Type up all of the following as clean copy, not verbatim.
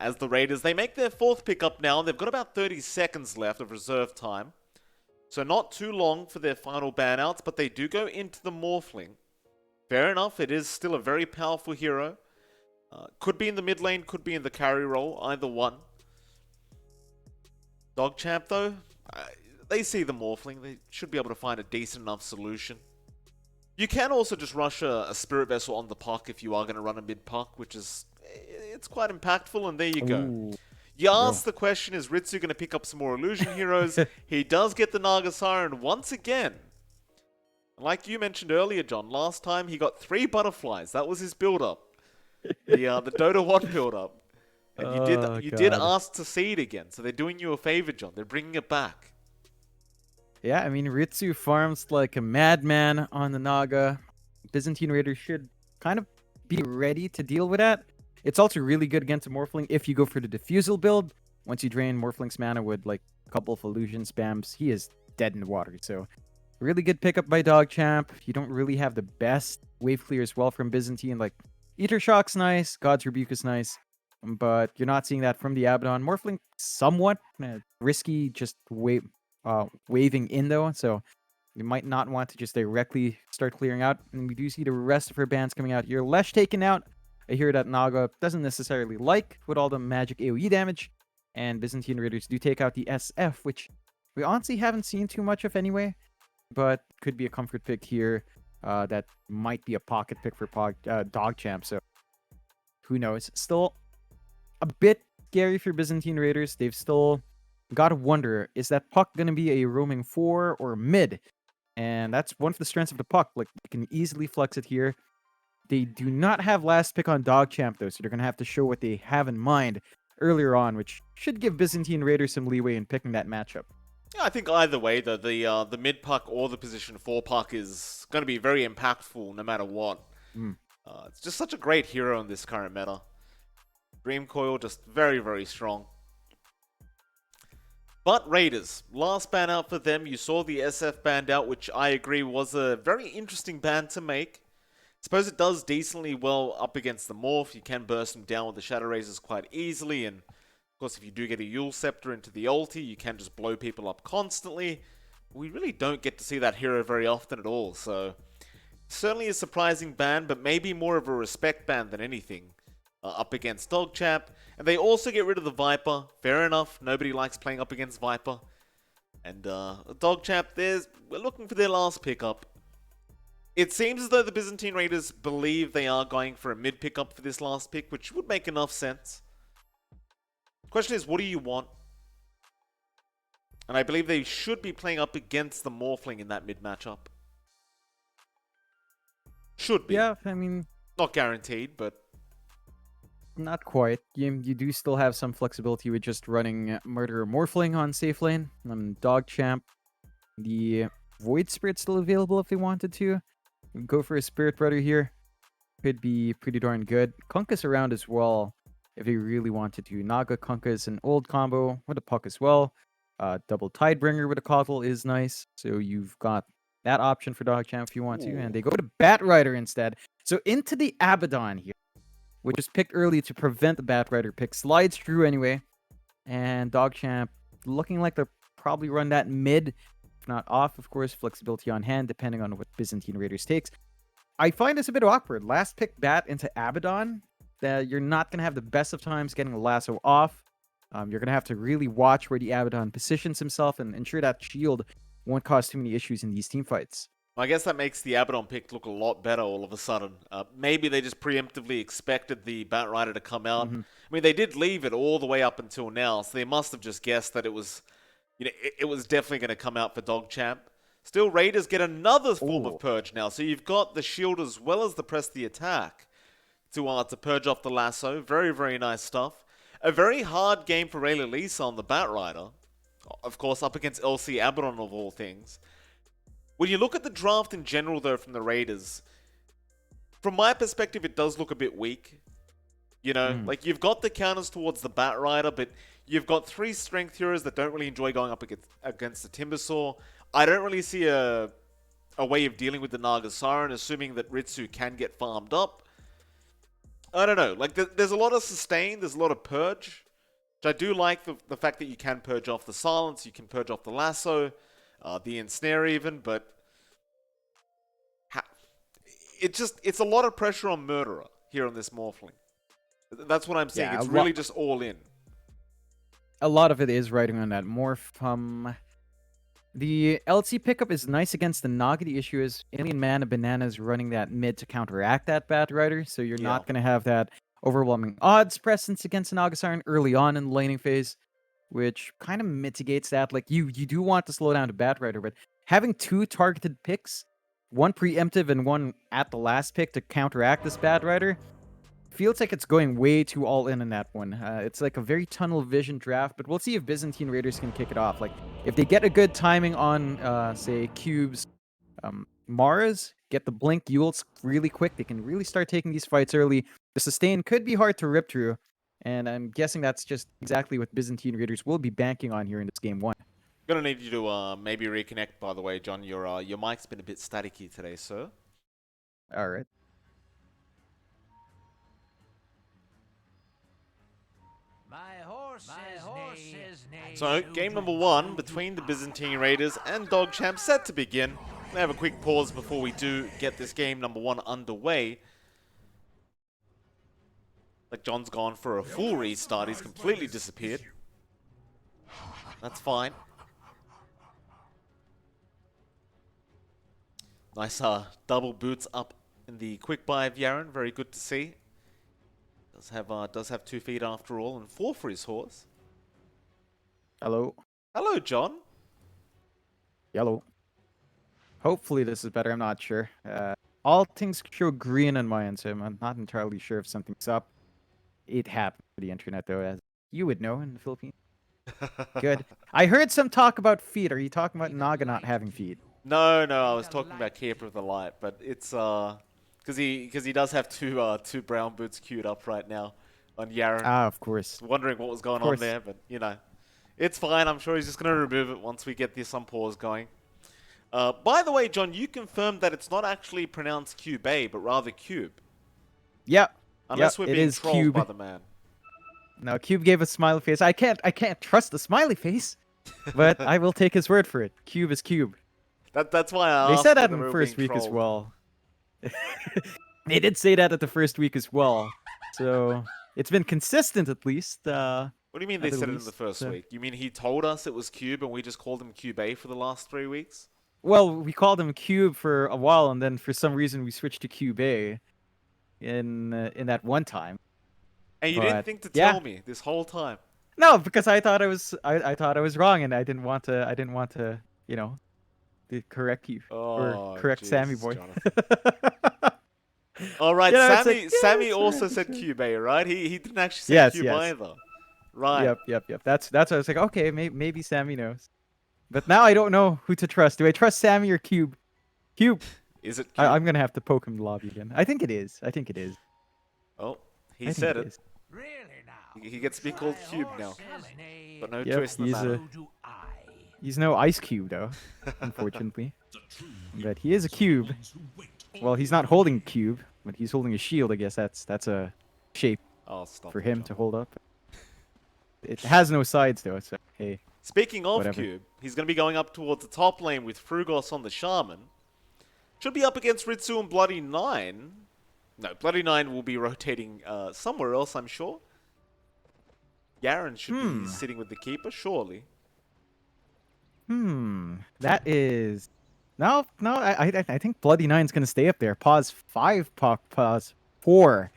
as the Raiders, they make their fourth pickup now, and they've got about 30 seconds left of reserve time. So not too long for their final ban outs, but they do go into the Morphling. Fair enough, it is still a very powerful hero. Could be in the mid lane, could be in the carry role, either one. DogChamp though, they see the Morphling, they should be able to find a decent enough solution. You can also just rush a Spirit Vessel on the puck if you are going to run a mid puck, which is, it's quite impactful, and there you go. Ooh. You ask the question, is Ritsu going to pick up some more illusion heroes? He does get the Naga Siren once again. Like you mentioned earlier, John, last time he got 3 butterflies. That was his build-up. The Dota 1 build-up. And you did ask to see it again, so they're doing you a favor, John. They're bringing it back. Yeah, I mean, Ritsu farms like a madman on the Naga. Byzantine Raiders should kind of be ready to deal with that. It's also really good against a Morphling if you go for the Diffusal build. Once you drain Morphling's mana with like a couple of illusion spams, he is dead in the water. So, really good pickup by DogChamp. You don't really have the best wave clear as well from Byzantine. Like, Ether Shock's nice, God's Rebuke is nice, but you're not seeing that from the Abaddon. Morphling, somewhat risky, just waving in though, so you might not want to just directly start clearing out. And we do see the rest of her bans coming out here. Lesh taken out. I hear that Naga doesn't necessarily like with all the magic AoE damage. And Byzantine Raiders do take out the SF, which we honestly haven't seen too much of anyway. But could be a comfort pick here. That might be a pocket pick for DogChamp. So who knows? Still a bit scary for Byzantine Raiders. They've still got to wonder, is that puck going to be a roaming 4 or mid? And that's one of the strengths of the puck. Like, you can easily flex it here. They do not have last pick on DogChamp, though, so they're going to have to show what they have in mind earlier on, which should give Byzantine Raiders some leeway in picking that matchup. Yeah, I think either way, though, the mid puck or the position 4 puck is going to be very impactful no matter what. It's just such a great hero in this current meta. Dream Coil, just very, very strong. But Raiders, last ban out for them. You saw the SF banned out, which I agree was a very interesting ban to make. Suppose it does decently well up against the Morph. You can burst them down with the Shadow Razors quite easily. And of course, if you do get a Yule Scepter into the ulti, you can just blow people up constantly. We really don't get to see that hero very often at all. So, certainly a surprising ban, but maybe more of a respect ban than anything. Up against DogChamp. And they also get rid of the Viper. Fair enough. Nobody likes playing up against Viper. And DogChamp, we're looking for their last pickup. It seems as though the Byzantine Raiders believe they are going for a mid pickup for this last pick, which would make enough sense. The question is, what do you want? And I believe they should be playing up against the Morphling in that mid matchup. Should be. Yeah, I mean, not guaranteed, but not quite. You do still have some flexibility with just running Murderer Morphling on safe lane. DogChamp, the Void Spirit's still available if they wanted to. Go for a Spirit Brother here. Could be pretty darn good. Kunkka's around as well if they really wanted to. Naga Kunkka is an old combo with a puck as well. Double Tidebringer with a Coddle is nice. So you've got that option for DogChamp if you want to. And they go to Bat Rider instead. So into the Abaddon here, which was picked early to prevent the Bat Rider pick. Slides through anyway. And DogChamp looking like they'll probably run that mid. If not off, of course, flexibility on hand, depending on what Byzantine Raiders takes. I find this a bit awkward. Last pick Bat into Abaddon. You're not going to have the best of times getting the lasso off. You're going to have to really watch where the Abaddon positions himself and ensure that shield won't cause too many issues in these team fights. I guess that makes the Abaddon pick look a lot better all of a sudden. Maybe they just preemptively expected the Bat Rider to come out. I mean, they did leave it all the way up until now, so they must have just guessed that it was, it was definitely going to come out for DogChamp. Still, Raiders get another form of purge now, so you've got the shield as well as the press the attack to purge off the lasso. Very, very nice stuff. A very hard game for Rayla Lisa on the Bat Rider. Of course, up against LC Abaddon of all things. When you look at the draft in general, though, from the Raiders, from my perspective, it does look a bit weak. Like, you've got the counters towards the Bat Rider, but you've got 3 strength heroes that don't really enjoy going up against the Timbersaw. I don't really see a way of dealing with the Naga Siren, assuming that Ritsu can get farmed up. I don't know. Like, there's a lot of sustain, there's a lot of purge. Which I do like the fact that you can purge off the silence, you can purge off the lasso, the ensnare even, but it's a lot of pressure on Murderer here on this Morphling. That's what I'm saying. Yeah, It's really just all in. A lot of it is riding on that morph. The LC pickup is nice against the Naga. The issue is Alien Man and Bananas running that mid to counteract that Bat Rider, so you're not going to have that overwhelming odds presence against an Naga Siren early on in the laning phase, which kind of mitigates that. Like, you do want to slow down the Bat Rider, but having two targeted picks, one preemptive and one at the last pick to counteract this Bat Rider, feels like it's going way too all in that one. It's like a very tunnel vision draft, but we'll see if Byzantine Raiders can kick it off. Like, if they get a good timing on, say, Cube's Maras, get the Blink Yules really quick, they can really start taking these fights early. The sustain could be hard to rip through, and I'm guessing that's just exactly what Byzantine Raiders will be banking on here in this game one. Gonna need you to maybe reconnect, by the way, John. Your mic's been a bit staticky today, sir. All right. So, game number one between the Byzantine Raiders and DogChamp set to begin. We have a quick pause before we do get this game number one underway. Like, John's gone for a full restart. He's completely disappeared. That's fine. Nice double boots up in the quick buy of Yaren. Very good to see. Does have 2 feet after all, and 4 for his horse. Hello. Hello, John. Yellow. Hopefully this is better. I'm not sure. All things show green on my end, so I'm not entirely sure if something's up. It happened for the internet, though, as you would know in the Philippines. Good. I heard some talk about feet. Are you talking about Naga not having feet? No, I was talking about Keeper of the Light, but it's because he does have two brown boots queued up right now on Yaren. Ah, of course. Wondering what was going on there, but you know, it's fine. I'm sure he's just going to remove it once we get this pause going. By the way, John, you confirmed that it's not actually pronounced Cube, but rather Cube. Yep. Unless we're being trolled Cube by the man. No, Cube gave a smiley face. I can't trust the smiley face, but I will take his word for it. Cube is Cube. That's why I asked. They said that in the first week as well. They did say that at the first week as well. So it's been consistent at least. What do you mean they said it in the first week? You mean he told us it was Cube and we just called him Cube A for the last 3 weeks? Well, we called him Cube for a while, and then for some reason we switched to Cube A in that one time. And you didn't think to tell me this whole time? No, because I thought I was wrong, and I didn't want to, you know, to correct you or correct Sammy boy. All right, Sammy also said Cube A, right? He didn't actually say Cube either. Right. Yep. That's what I was like. Okay, maybe Sammy knows, but now I don't know who to trust. Do I trust Sammy or Cube? Cube. Is it? Cube? I'm gonna have to poke him in the lobby again. I think it is. Oh, he said it. Really now? He gets to be called Cube now, but no choice in the matter. He's no Ice Cube though, unfortunately. But he is a cube. Well, he's not holding a cube, but he's holding a shield. I guess that's a shape for him to hold up. It has no sides though, so hey. Speaking of whatever. Cube, he's going to be going up towards the top lane with Frugos on the Shaman. Should be up against Ritsu and Bloody Nine. No, Bloody Nine will be rotating somewhere else, I'm sure. Yaren should be sitting with the Keeper, surely. That is... No, I think Bloody Nine's going to stay up there. Pause 5, pause 4.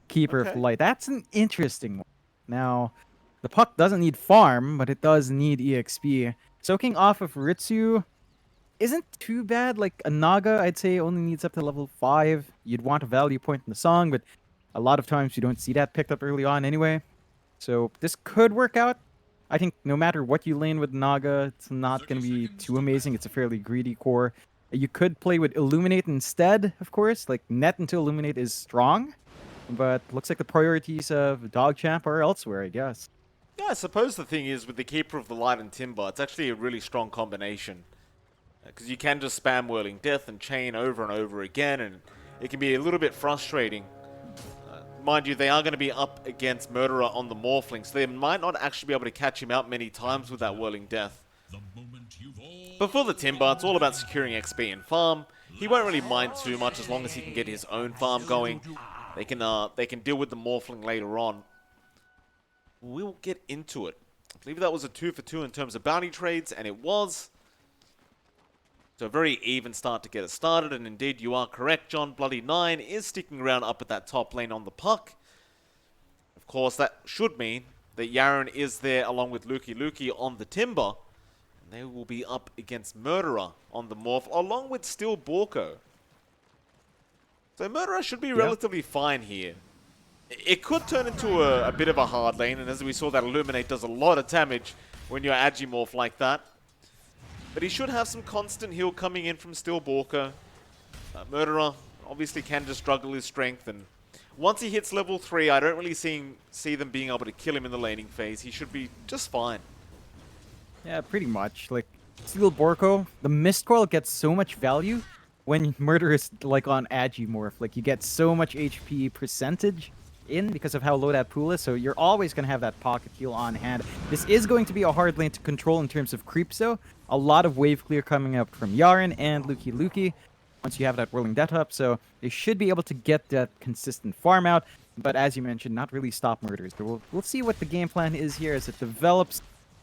Keeper of Light. That's an interesting one. Now, the puck doesn't need farm, but it does need EXP. Soaking off of Ritsu isn't too bad. Like, a Naga, I'd say, only needs up to level 5. You'd want a value point in the song, but a lot of times you don't see that picked up early on anyway. So this could work out. I think no matter what you lane with Naga, it's not going to be too amazing. It's a fairly greedy core. You could play with Illuminate instead, of course. Like, net into Illuminate is strong, but looks like the priorities of DogChamp are elsewhere, I guess. Yeah, I suppose the thing is, with the Keeper of the Light and Timber, it's actually a really strong combination. Because you can just spam Whirling Death and Chain over and over again, and it can be a little bit frustrating. mind you, they are going to be up against Murderer on the Morphling, so they might not actually be able to catch him out many times with that Whirling Death. But for the Timber, it's all about securing XP and farm. He won't really mind too much as long as he can get his own farm going. They can deal with the Morphling later on. We'll get into it. I believe that was a 2 for 2 in terms of bounty trades, and it was. So a very even start to get it started, and indeed you are correct, John. Bloody 9 is sticking around up at that top lane on the puck. Of course, that should mean that Yaren is there along with Lukey on the Timber. And they will be up against Murderer on the Morph, along with Steel Borko. So Murderer should be relatively fine here. It could turn into a bit of a hard lane, and as we saw, that Illuminate does a lot of damage when you're Agimorph like that. But he should have some constant heal coming in from Steel Borko. Murderer obviously can just struggle his strength, and once he hits level 3, I don't really see them being able to kill him in the laning phase. He should be just fine. Yeah, pretty much. Like, Steel Borko, the Mist Coil gets so much value when Murder is like on Agimorph. Like, you get so much HP percentage in because of how low that pool is, so you're always going to have that pocket heal on hand. This is going to be a hard lane to control in terms of creeps, though. A lot of wave clear coming up from Yaren and Lukey once you have that Whirling Death up, so they should be able to get that consistent farm out, but as you mentioned, not really stop Murders. But we'll see what the game plan is here as it develops.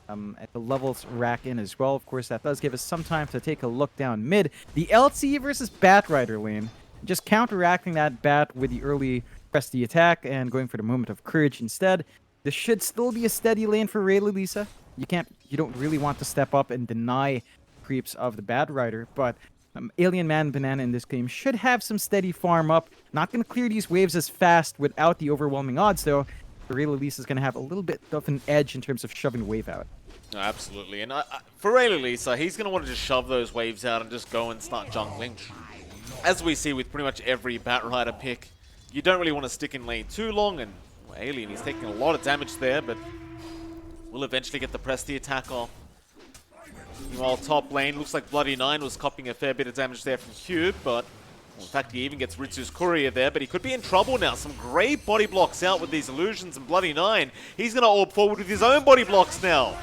At the levels rack in as well. Of course, that does give us some time to take a look down mid. The LT versus Bat Rider lane. Just counteracting that Bat with the early press the attack and going for the moment of courage instead. This should still be a steady lane for Rayleigh Lisa. You don't really want to step up and deny creeps of the Bat Rider, but Alien Man Banana in this game should have some steady farm up. Not going to clear these waves as fast without the overwhelming odds, though. Rayleigh Lisa is going to have a little bit of an edge in terms of shoving the wave out. No, absolutely. And for Rayleigh Lisa, he's going to want to just shove those waves out and just go and start jungling. As we see with pretty much every Bat Rider pick, you don't really want to stick in lane too long, and well, Alien, he's taking a lot of damage there, but we'll eventually get the press the attack off. Meanwhile, top lane, looks like Bloody 9 was copying a fair bit of damage there from Cube, but well, in fact, he even gets Ritsu's Courier there, but he could be in trouble now. Some great body blocks out with these illusions, and Bloody 9, he's going to orb forward with his own body blocks now.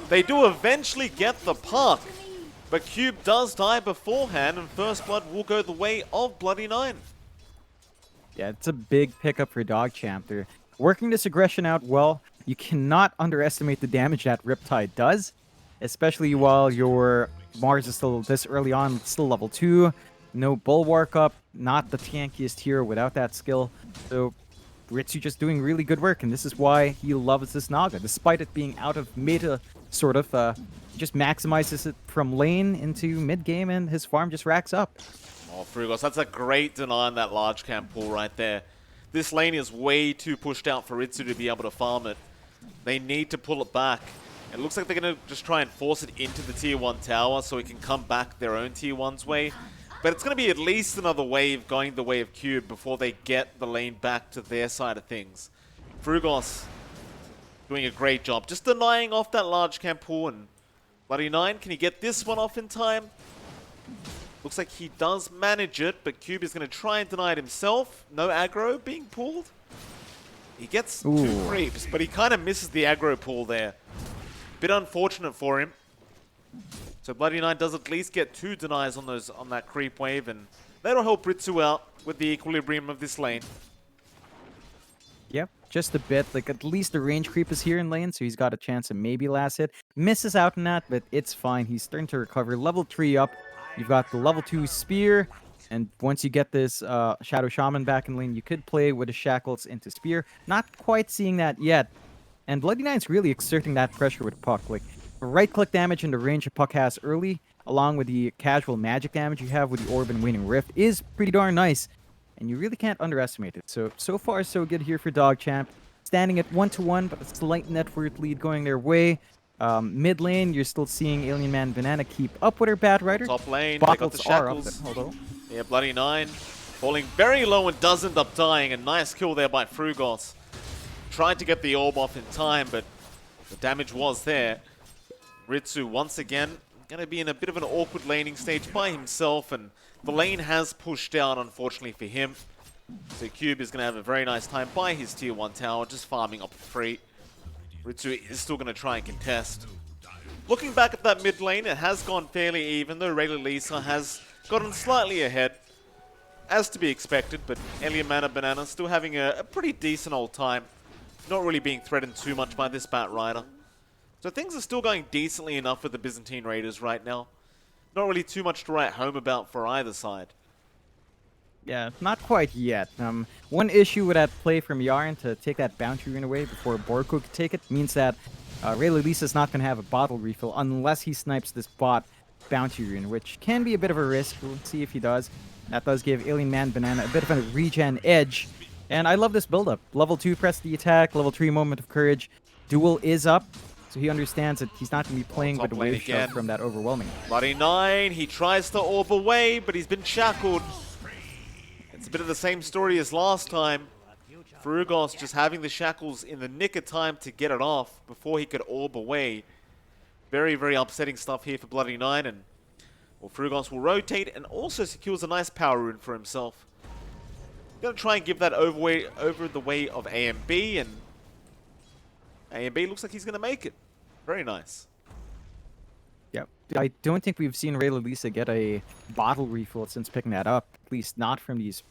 They do eventually get the puck, but Cube does die beforehand, and First Blood will go the way of Bloody 9. Yeah, it's a big pickup for DogChamp. They're working this aggression out well. You cannot underestimate the damage that Riptide does, especially while your Mars is still this early on, still level 2. No Bulwark up, not the tankiest hero without that skill. So Ritsu just doing really good work, and this is why he loves this Naga. Despite it being out of meta, sort of, he just maximizes it from lane into mid-game, and his farm just racks up. Oh, Frugos, that's a great deny on that large camp pool right there. This lane is way too pushed out for Ritsu to be able to farm it. They need to pull it back. It looks like they're going to just try and force it into the tier 1 tower so it can come back their own tier 1's way. But it's going to be at least another wave going the way of Cube before they get the lane back to their side of things. Frugos doing a great job. Just denying off that large camp pool, and Bloody 9, can he get this one off in time? Looks like he does manage it, but Cube is going to try and deny it himself. No aggro being pulled. He gets 2 creeps, but he kind of misses the aggro pull there. Bit unfortunate for him. So Bloody 9 does at least get 2 denies on that creep wave, and that'll help Ritsu out with the equilibrium of this lane. Yep, just a bit. Like, at least the range creep is here in lane, so he's got a chance of maybe last hit. Misses out on that, but it's fine. He's starting to recover. Level 3 up. You've got the level 2 Spear, and once you get this Shadow Shaman back in lane, you could play with the Shackles into Spear. Not quite seeing that yet. And Bloody 9's really exerting that pressure with Puck. Like, right-click damage in the range a Puck has early, along with the casual magic damage you have with the Orb and Waning Rift, is pretty darn nice. And you really can't underestimate it. So far, so good here for DogChamp. Standing at 1-1, but a slight net worth lead going their way. Mid lane, you're still seeing Alien Man Banana keep up with her Bat Rider. Top lane, pick up the Shackles. Yeah, Bloody 9 falling very low and does end up dying. A nice kill there by Frugos. Tried to get the orb off in time, but the damage was there. Ritsu once again going to be in a bit of an awkward laning stage by himself, and the lane has pushed out, unfortunately for him. So Cube is going to have a very nice time by his tier 1 tower, just farming up free. Ritsu is still going to try and contest. Looking back at that mid lane, it has gone fairly even, though Rayla Lisa has gotten slightly ahead, as to be expected, but Alien Mana Banana still having a pretty decent old time, not really being threatened too much by this Bat Rider. So things are still going decently enough with the Byzantine Raiders right now. Not really too much to write home about for either side. Yeah, not quite yet. One issue with that play from Yarn to take that bounty rune away before Borko could take it means that Rayla Lisa's not going to have a bottle refill unless he snipes this bot bounty rune, which can be a bit of a risk. We'll see if he does. That does give Alien Man Banana a bit of a regen edge. And I love this build-up. Level 2, press the attack. Level 3, Moment of Courage. Duel is up, so he understands that he's not going to be playing with the wave shove from that overwhelming. Bloody 9, he tries to orb away, but he's been shackled. It's a bit of the same story as last time. Frugos just having the shackles in the nick of time to get it off before he could orb away. Very, very upsetting stuff here for Bloody 9, and well, Frugos will rotate and also secures a nice power rune for himself. Gonna try and give that over the way of AMB, and AMB looks like he's gonna make it. Very nice. Yep. I don't think we've seen Rayla Lisa get a bottle refill since picking that up, at least not from these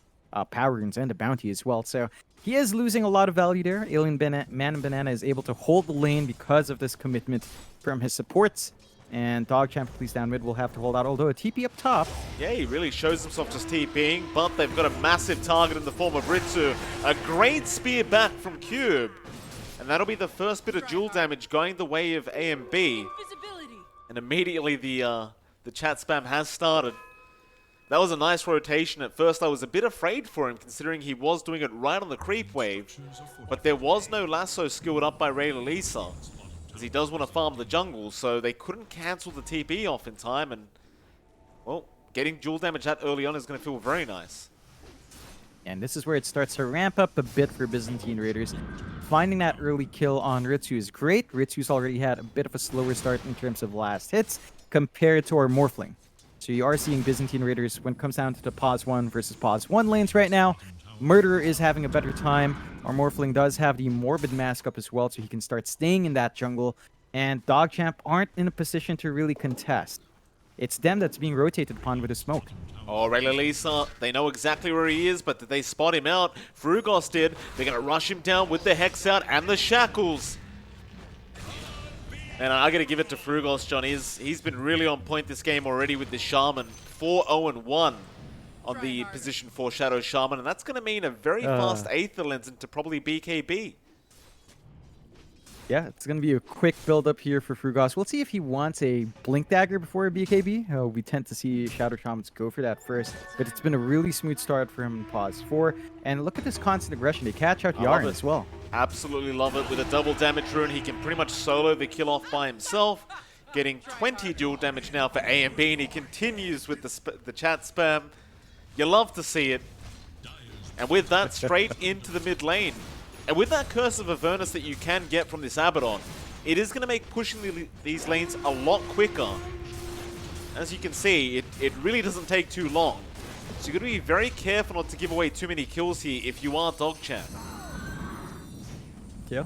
power runes and a bounty as well. So he is losing a lot of value there. Alien Man Banana is able to hold the lane because of this commitment from his supports. And DogChamp, at least down mid, will have to hold out, although a TP up top. Yeah, he really shows himself just TPing, but they've got a massive target in the form of Ritsu. A great spear back from Cube. And that'll be the first bit of dual damage going the way of AMB. And immediately the chat spam has started. That was a nice rotation. At first I was a bit afraid for him, considering he was doing it right on the creep wave. But there was no lasso skilled up by Rayla Lisa, as he does want to farm the jungle, so they couldn't cancel the TP off in time, and well, getting dual damage that early on is going to feel very nice. And this is where it starts to ramp up a bit for Byzantine Raiders. Finding that early kill on Ritsu is great. Ritsu's already had a bit of a slower start in terms of last hits compared to our Morphling. So you are seeing Byzantine Raiders, when it comes down to the pause 1 versus pause 1 lanes right now, Murderer is having a better time. Our Morphling does have the Morbid Mask up as well, so he can start staying in that jungle. And DogChamp aren't in a position to really contest. It's them that's being rotated upon with a smoke. Oh, Rayla Lisa, they know exactly where he is, but did they spot him out? Frugos did. They're going to rush him down with the Hex out and the Shackles. And I got to give it to Frugos, John. He's been really on point this game already with the Shaman. 4-0-1 on the position 4 Shadow Shaman, and that's going to mean a very fast Aether Lens into probably BKB. Yeah, it's going to be a quick build-up here for Frugos. We'll see if he wants a Blink Dagger before a BKB. We tend to see Shadow Shamans go for that first, but it's been a really smooth start for him in pause 4. And look at this constant aggression. They catch out Yarn as well. Absolutely love it. With a double damage rune, he can pretty much solo the kill off by himself. Getting 20 dual damage now for AMB, and he continues with the chat spam. You love to see it. And with that, straight into the mid lane. And with that Curse of Avernus that you can get from this Abaddon, it is going to make pushing these lanes a lot quicker. As you can see, it really doesn't take too long. So you've got to be very careful not to give away too many kills here if you are DogChamp. Yeah,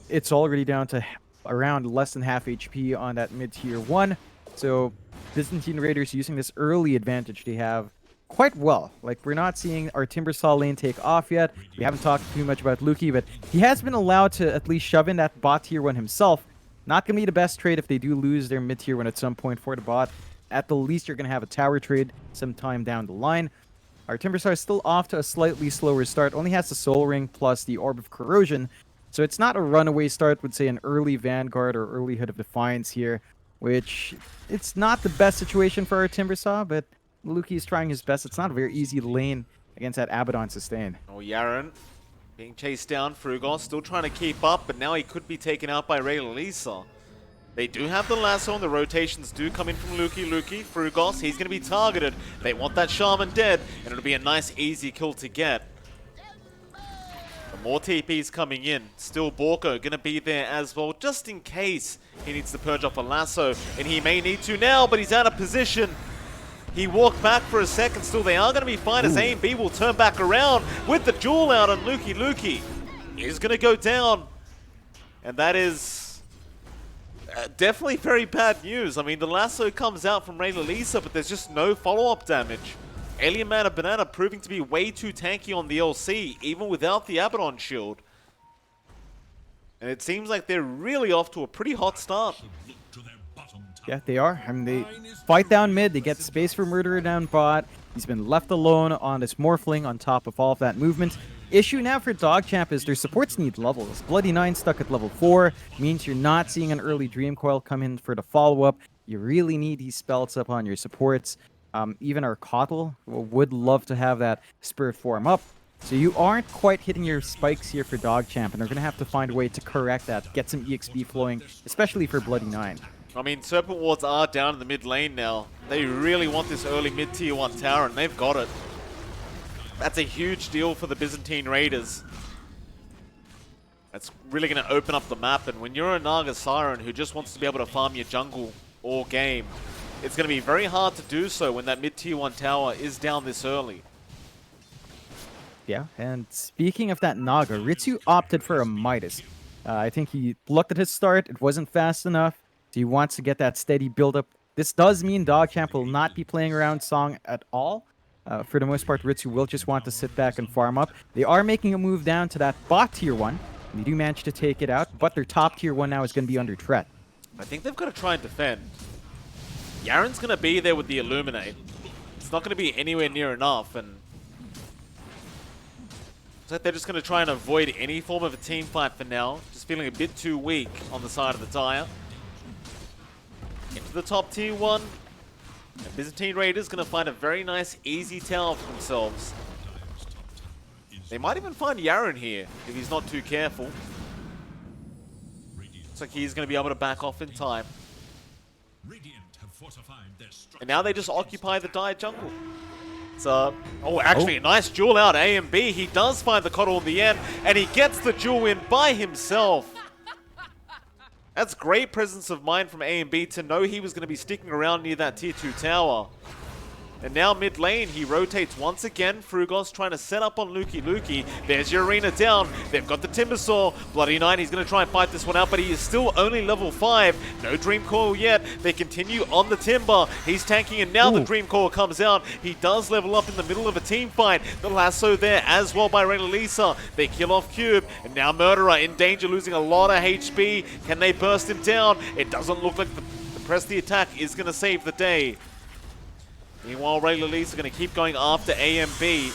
it's already down to around less than half HP on that mid-tier 1. So Byzantine Raiders using this early advantage they have quite well. Like, we're not seeing our Timbersaw lane take off yet. We haven't talked too much about Luki, but he has been allowed to at least shove in that bot tier 1 himself. Not going to be the best trade if they do lose their mid-tier 1 at some point for the bot. At the least, you're going to have a tower trade sometime down the line. Our Timbersaw is still off to a slightly slower start. Only has the Soul Ring plus the Orb of Corrosion. So it's not a runaway start, would say an early Vanguard or early Hood of Defiance here, which it's not the best situation for our Timbersaw, but Luki is trying his best. It's not a very easy lane against that Abaddon sustain. Oh, Yaren being chased down. Frugos still trying to keep up, but now he could be taken out by Rayla Lisa. They do have the lasso, and the rotations do come in from Luki. Frugos, he's going to be targeted. They want that Shaman dead, and it'll be a nice, easy kill to get. More TPs coming in. Still Borko going to be there as well, just in case he needs to purge off a lasso. And he may need to now, but he's out of position. He walked back for a second still. They are going to be fine as A&B will turn back around with the duel out on Luki is going to go down. And that is definitely very bad news. I mean, the lasso comes out from Ray Lalisa, but there's just no follow-up damage. Alien Man and Banana proving to be way too tanky on the LC, even without the Abaddon shield. And it seems like they're really off to a pretty hot start. Yeah, they are. I mean, they fight down mid. They get space for Murderer down bot. He's been left alone on this Morphling on top of all of that movement. Issue now for DogChamp is their supports need levels. Bloody 9 stuck at level 4 means you're not seeing an early Dream Coil come in for the follow-up. You really need these spells up on your supports. Even our Kotl would love to have that Spirit form up. So you aren't quite hitting your spikes here for DogChamp, and they're going to have to find a way to correct that, get some EXP flowing, especially for Bloody 9. I mean, Serpent Wards are down in the mid lane now. They really want this early mid tier 1 tower, and they've got it. That's a huge deal for the Byzantine Raiders. That's really going to open up the map, and when you're a Naga Siren who just wants to be able to farm your jungle all game, it's going to be very hard to do so when that mid tier 1 tower is down this early. Yeah, and speaking of that Naga, Ritsu opted for a Midas. I think he looked at his start, it wasn't fast enough, so he wants to get that steady build-up. This does mean DogChamp will not be playing around Song at all. For the most part, Ritsu will just want to sit back and farm up. They are making a move down to that bot tier 1. They do manage to take it out, but their top tier 1 now is going to be under threat. I think they've got to try and defend. Yaren's going to be there with the Illuminate. It's not going to be anywhere near enough, and it's like they're just going to try and avoid any form of a team fight for now. Just feeling a bit too weak on the side of the tire. Into the top tier 1. And Byzantine Raiders going to find a very nice, easy tower for themselves. They might even find Yaren here if he's not too careful. Looks like he's going to be able to back off in time. And now they just occupy the dire jungle. So, actually, a nice duel out, A and B. He does find the Kotl in the end, and he gets the duel win by himself. That's great presence of mind from A and B to know he was going to be sticking around near that tier 2 tower. And now mid lane, he rotates once again. Frugos trying to set up on Luki. There's your arena down. They've got the Timbersaw. Bloody 9, he's going to try and fight this one out, but he is still only level 5. No Dream Coil yet. They continue on the Timber. He's tanking, and now the Dream Coil comes out. He does level up in the middle of a team fight. The lasso there as well by Reyna Lisa. They kill off Cube, and now Murderer in danger, losing a lot of HP. Can they burst him down? It doesn't look like the press the attack is going to save the day. Meanwhile, Ray Lalisa are going to keep going after A and B.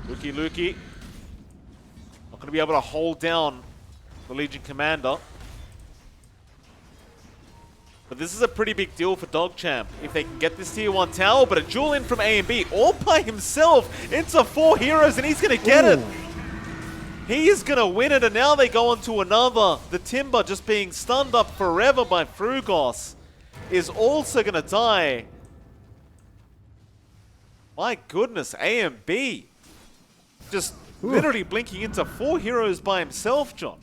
Luki. Not going to be able to hold down the Legion Commander. But this is a pretty big deal for DogChamp if they can get this tier 1 tower. But a duel in from A and B all by himself into 4 heroes, and he's going to get it. He is going to win it, and now they go on to another. The Timber just being stunned up forever by Frugos is also going to die. My goodness, A and B just literally blinking into 4 heroes by himself, John.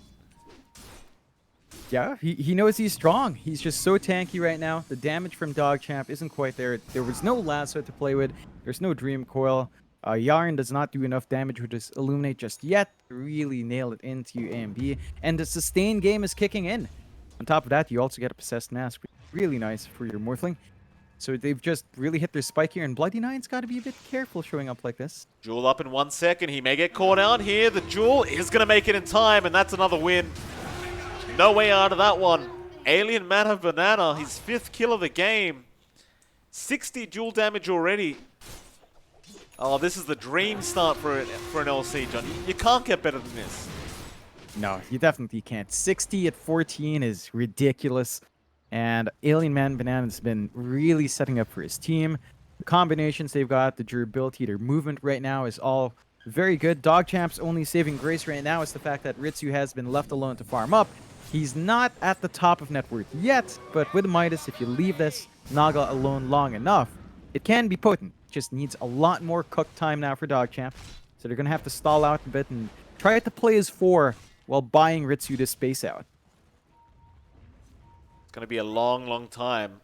Yeah, he knows he's strong. He's just so tanky right now. The damage from DogChamp isn't quite there. There was no lasso to play with. There's no Dream Coil. Yaren does not do enough damage with his Illuminate just yet to really nail it into A and B. And the sustain game is kicking in. On top of that, you also get a Possessed Mask. Really nice for your Morphling. So they've just really hit their spike here, and Bloody 9's got to be a bit careful showing up like this. Jewel up in 1 second. He may get caught out here. The Jewel is going to make it in time, and that's another win. No way out of that one. Alien Man of Banana, his 5th kill of the game. 60 Jewel damage already. Oh, this is the dream start for an LC, John. You can't get better than this. No, you definitely can't. 60 at 14 is ridiculous. And Alien Man Banana has been really setting up for his team. The combinations they've got, the durability, their movement right now is all very good. DogChamp's only saving grace right now is the fact that Ritsu has been left alone to farm up. He's not at the top of net worth yet, but with Midas, if you leave this Naga alone long enough, it can be potent. Just needs a lot more cook time now for DogChamp. So they're going to have to stall out a bit and try to play as 4 while buying Ritsu this space out. It's going to be a long, long time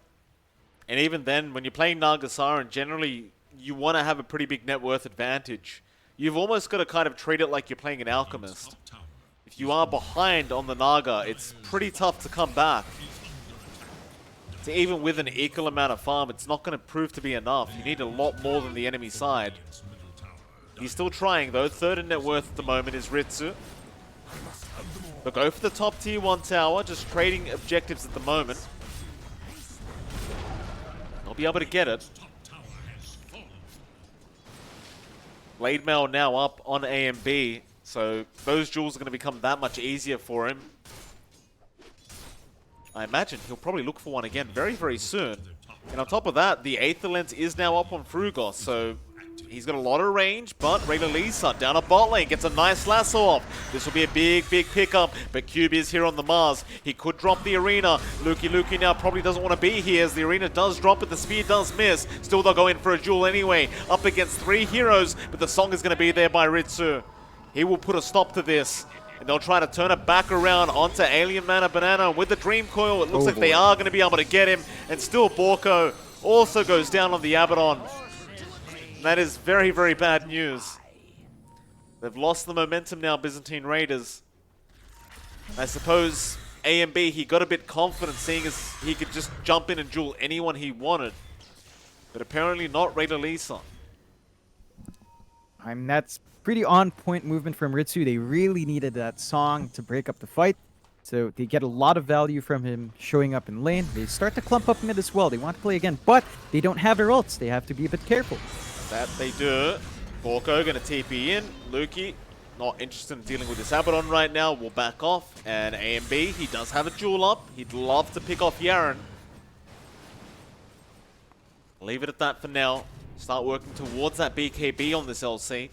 And even then, when you're playing Naga Siren, generally you want to have a pretty big net worth advantage. You've almost got to kind of treat it like you're playing an Alchemist. If you are behind on the Naga, it's pretty tough to come back. So even with an equal amount of farm, it's not going to prove to be enough. You need a lot more than the enemy side. He's still trying though. Third in net worth at the moment is Ritsu. But go for the top tier 1 tower, just trading objectives at the moment. They'll be able to get it. Blade Mail now up on A and B, so those duels are going to become that much easier for him. I imagine he'll probably look for one again very, very soon. And on top of that, the Aether Lens is now up on Frugos, so he's got a lot of range, but Rayla Lisa down a bot lane gets a nice lasso off. This will be a big, big pickup, but Cube is here on the Mars. He could drop the arena. Lukey now probably doesn't want to be here as the arena does drop, but the spear does miss. Still, they'll go in for a duel anyway. Up against 3 heroes, but the song is going to be there by Ritsu. He will put a stop to this. And they'll try to turn it back around onto Alien Mana Banana. With the Dream Coil, it looks like they are going to be able to get him. And still, Borko also goes down on the Abaddon. That is very, very bad news. They've lost the momentum now, Byzantine Raiders. I suppose A and B, he got a bit confident seeing as he could just jump in and duel anyone he wanted. But apparently not Raider Lisa. That's pretty on-point movement from Ritsu. They really needed that song to break up the fight. So they get a lot of value from him showing up in lane. They start to clump up mid as well. They want to play again, but they don't have their ults. They have to be a bit careful. That they do. Borko gonna TP in. Lukey not interested in dealing with this Abaddon right now. Will back off. And A and B, he does have a duel up. He'd love to pick off Yaren. Leave it at that for now. Start working towards that BKB on this LC.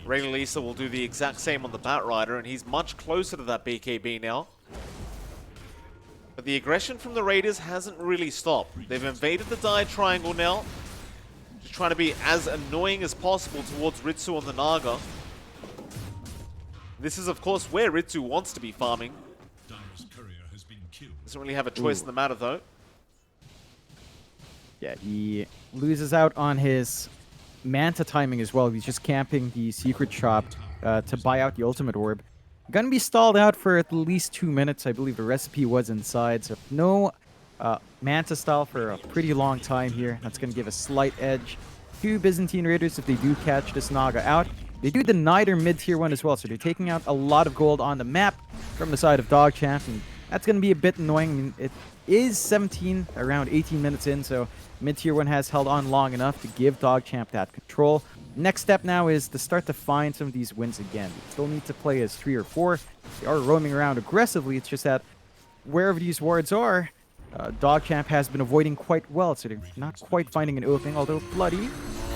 Rayla Lisa will do the exact same on the Batrider, and he's much closer to that BKB now. But the aggression from the Raiders hasn't really stopped. They've invaded the Die Triangle now. Just trying to be as annoying as possible towards Ritsu on the Naga. This is, of course, where Ritsu wants to be farming. Doesn't really have a choice in the matter, though. Yeah, he loses out on his Manta timing as well. He's just camping the secret shop to buy out the ultimate orb. Gonna be stalled out for at least 2 minutes. I believe the recipe was inside, so no Manta style for a pretty long time here. That's gonna give a slight edge to Byzantine Raiders if they do catch this Naga out. They do deny their mid-tier 1 as well, so they're taking out a lot of gold on the map from the side of DogChamp, and that's gonna be a bit annoying. I mean, it is 17, around 18 minutes in, so mid-tier 1 has held on long enough to give DogChamp that control. Next step now is to start to find some of these wins again. They still need to play as 3 or 4. They are roaming around aggressively. It's just that wherever these wards are, DogChamp has been avoiding quite well, so they're not quite finding an opening, although Bloody.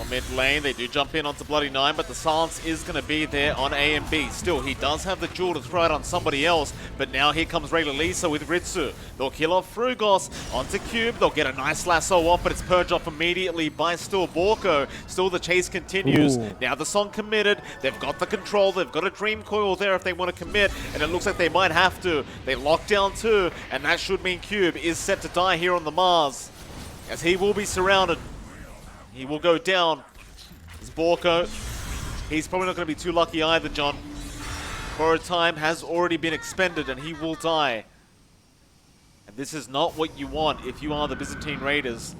Mid lane, they do jump in onto Bloody 9, but the silence is going to be there on A and B. Still, he does have the jewel to throw it on somebody else, but now here comes Rayla Lisa with Ritsu. They'll kill off Frugos onto Cube. They'll get a nice lasso off, but it's purged off immediately by still Borko. Still, the chase continues. Ooh. Now the song committed. They've got the control. They've got a Dream Coil there if they want to commit, and it looks like they might have to. They lock down 2, and that should mean Cube is set to die here on the Mars, as he will be surrounded. He will go down. It's Borko. He's probably not going to be too lucky either, John. Borrowed time has already been expended and he will die. And this is not what you want if you are the Byzantine Raiders.